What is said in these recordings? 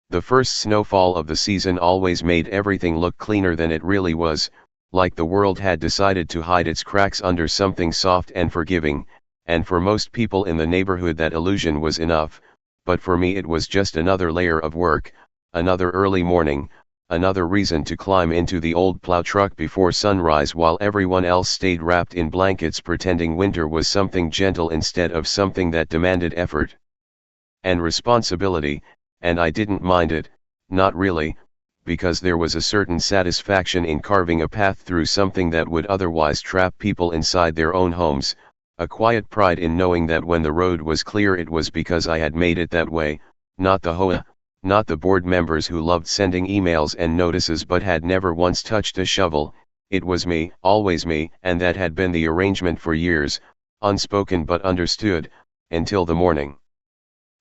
The first snowfall of the season always made everything look cleaner than it really was, like the world had decided to hide its cracks under something soft and forgiving, and for most people in the neighborhood that illusion was enough, but for me it was just another layer of work, another early morning, another reason to climb into the old plow truck before sunrise while everyone else stayed wrapped in blankets pretending winter was something gentle instead of something that demanded effort and responsibility, and I didn't mind it, not really, because there was a certain satisfaction in carving a path through something that would otherwise trap people inside their own homes, a quiet pride in knowing that when the road was clear it was because I had made it that way, not the HOA, not the board members who loved sending emails and notices but had never once touched a shovel. It was me, always me, and that had been the arrangement for years, unspoken but understood, until the morning.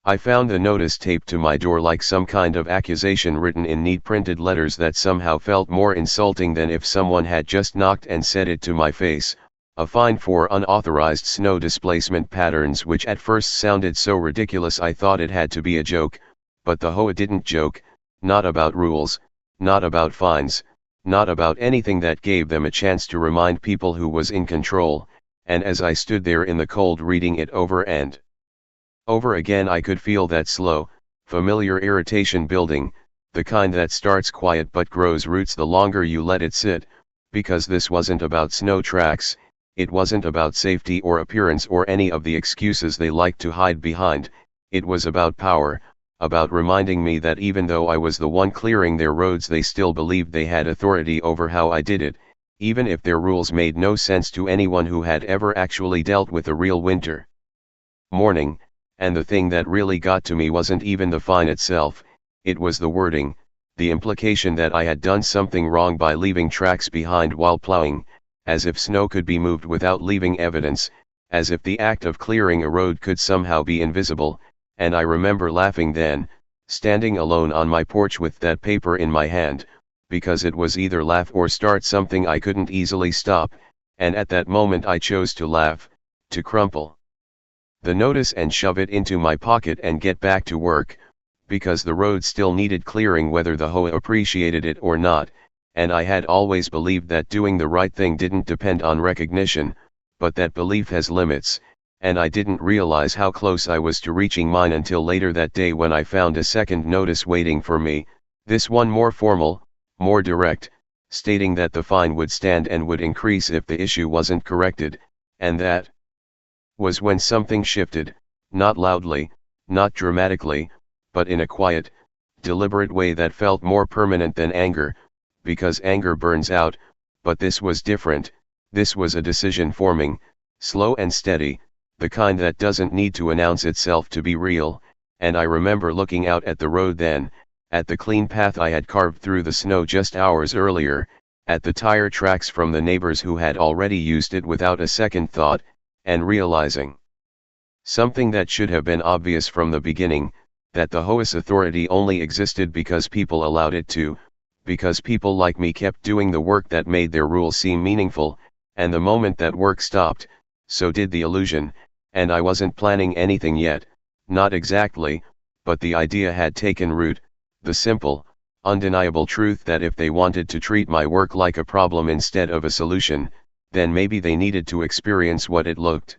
I found the notice taped to my door like some kind of accusation written in neat printed letters that somehow felt more insulting than if someone had just knocked and said it to my face, a fine for unauthorized snow displacement patterns, which at first sounded so ridiculous I thought it had to be a joke, but the HOA didn't joke, not about rules, not about fines, not about anything that gave them a chance to remind people who was in control, and as I stood there in the cold reading it over and over again I could feel that slow, familiar irritation building, the kind that starts quiet but grows roots the longer you let it sit, because this wasn't about snow tracks, it wasn't about safety or appearance or any of the excuses they like to hide behind, it was about power, about reminding me that even though I was the one clearing their roads they still believed they had authority over how I did it, even if their rules made no sense to anyone who had ever actually dealt with a real winter morning. And the thing that really got to me wasn't even the fine itself, it was the wording, the implication that I had done something wrong by leaving tracks behind while plowing, as if snow could be moved without leaving evidence, as if the act of clearing a road could somehow be invisible, and I remember laughing then, standing alone on my porch with that paper in my hand, because it was either laugh or start something I couldn't easily stop, and at that moment I chose to laugh, to crumple the notice and shove it into my pocket and get back to work, because the road still needed clearing whether the HOA appreciated it or not, and I had always believed that doing the right thing didn't depend on recognition, but that belief has limits, and I didn't realize how close I was to reaching mine until later that day when I found a second notice waiting for me, this one more formal, more direct, stating that the fine would stand and would increase if the issue wasn't corrected, and that was when something shifted, not loudly, not dramatically, but in a quiet, deliberate way that felt more permanent than anger, because anger burns out, but this was different, this was a decision forming, slow and steady, the kind that doesn't need to announce itself to be real, and I remember looking out at the road then, at the clean path I had carved through the snow just hours earlier, at the tire tracks from the neighbors who had already used it without a second thought, and realizing something that should have been obvious from the beginning, that the HOA's authority only existed because people allowed it to, because people like me kept doing the work that made their rules seem meaningful, and the moment that work stopped, so did the illusion, and I wasn't planning anything yet, not exactly, but the idea had taken root, the simple, undeniable truth that if they wanted to treat my work like a problem instead of a solution, then maybe they needed to experience what it looked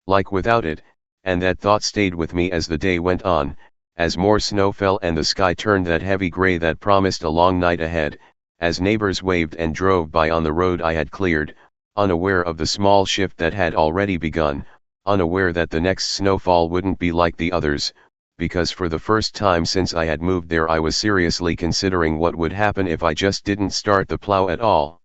like without it, and that thought stayed with me as the day went on, as more snow fell and the sky turned that heavy gray that promised a long night ahead, as neighbors waved and drove by on the road I had cleared, unaware of the small shift that had already begun, unaware that the next snowfall wouldn't be like the others, because for the first time since I had moved there I was seriously considering what would happen if I just didn't start the plow at all.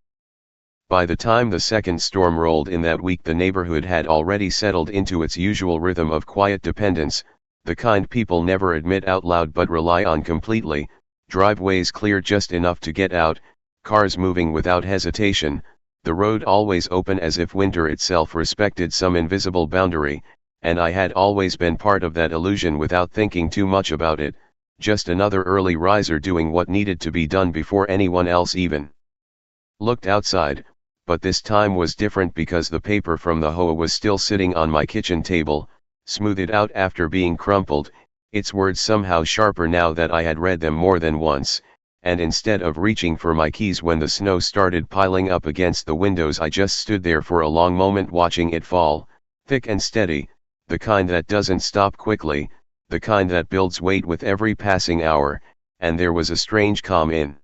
By the time the second storm rolled in that week the neighborhood had already settled into its usual rhythm of quiet dependence, the kind people never admit out loud but rely on completely, driveways clear just enough to get out, cars moving without hesitation, the road always open as if winter itself respected some invisible boundary, and I had always been part of that illusion without thinking too much about it, just another early riser doing what needed to be done before anyone else even looked outside. But this time was different because the paper from the HOA was still sitting on my kitchen table, smoothed out after being crumpled, its words somehow sharper now that I had read them more than once, and instead of reaching for my keys when the snow started piling up against the windows, I just stood there for a long moment watching it fall, thick and steady, the kind that doesn't stop quickly, the kind that builds weight with every passing hour, and there was a strange calm in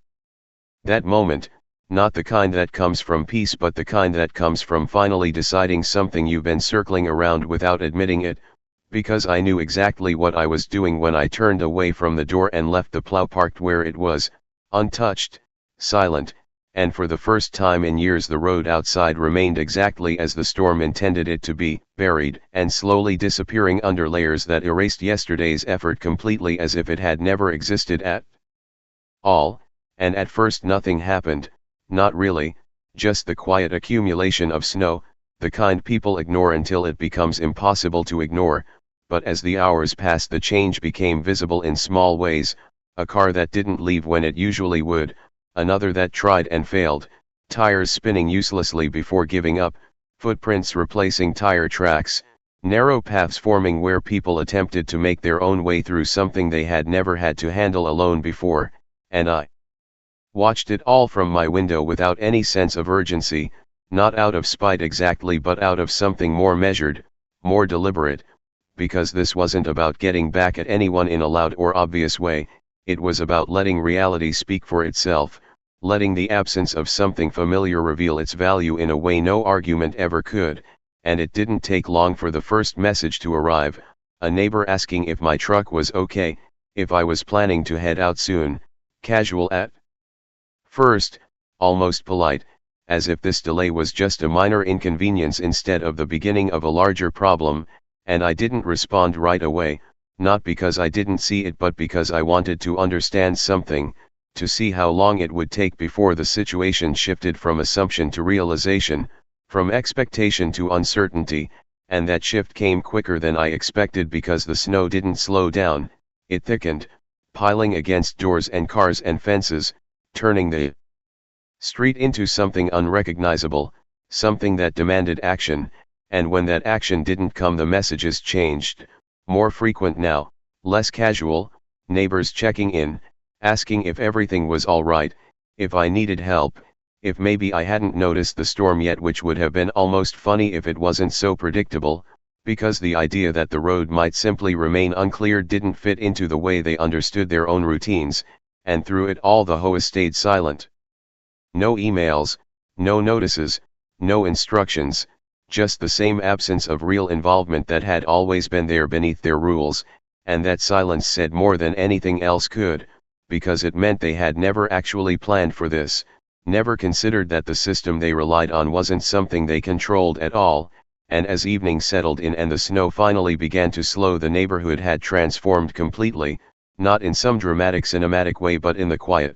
that moment, not the kind that comes from peace but the kind that comes from finally deciding something you've been circling around without admitting it, because I knew exactly what I was doing when I turned away from the door and left the plow parked where it was, untouched, silent, and for the first time in years the road outside remained exactly as the storm intended it to be, buried and slowly disappearing under layers that erased yesterday's effort completely as if it had never existed at all. And at first nothing happened, not really, just the quiet accumulation of snow, the kind people ignore until it becomes impossible to ignore, but as the hours passed the change became visible in small ways, a car that didn't leave when it usually would, another that tried and failed, tires spinning uselessly before giving up, footprints replacing tire tracks, narrow paths forming where people attempted to make their own way through something they had never had to handle alone before, and I watched it all from my window without any sense of urgency, not out of spite exactly but out of something more measured, more deliberate, because this wasn't about getting back at anyone in a loud or obvious way, it was about letting reality speak for itself, letting the absence of something familiar reveal its value in a way no argument ever could, and it didn't take long for the first message to arrive, a neighbor asking if my truck was okay, if I was planning to head out soon, casual at first, almost polite, as if this delay was just a minor inconvenience instead of the beginning of a larger problem, and I didn't respond right away, not because I didn't see it but because I wanted to understand something, to see how long it would take before the situation shifted from assumption to realization, from expectation to uncertainty, and that shift came quicker than I expected because the snow didn't slow down, it thickened, piling against doors and cars and fences, turning the street into something unrecognizable, something that demanded action, and when that action didn't come the messages changed, more frequent now, less casual, neighbors checking in, asking if everything was all right, if I needed help, if maybe I hadn't noticed the storm yet, which would have been almost funny if it wasn't so predictable, because the idea that the road might simply remain uncleared didn't fit into the way they understood their own routines, and through it all the HOA stayed silent. No emails, no notices, no instructions, just the same absence of real involvement that had always been there beneath their rules, and that silence said more than anything else could, because it meant they had never actually planned for this, never considered that the system they relied on wasn't something they controlled at all, and as evening settled in and the snow finally began to slow, the neighborhood had transformed completely, not in some dramatic cinematic way but in the quiet,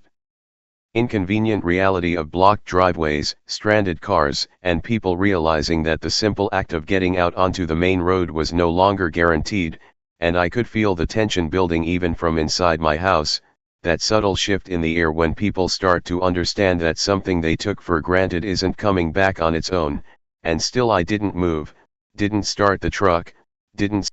inconvenient reality of blocked driveways, stranded cars, and people realizing that the simple act of getting out onto the main road was no longer guaranteed, and I could feel the tension building even from inside my house, that subtle shift in the air when people start to understand that something they took for granted isn't coming back on its own, and still I didn't move, didn't start the truck, didn't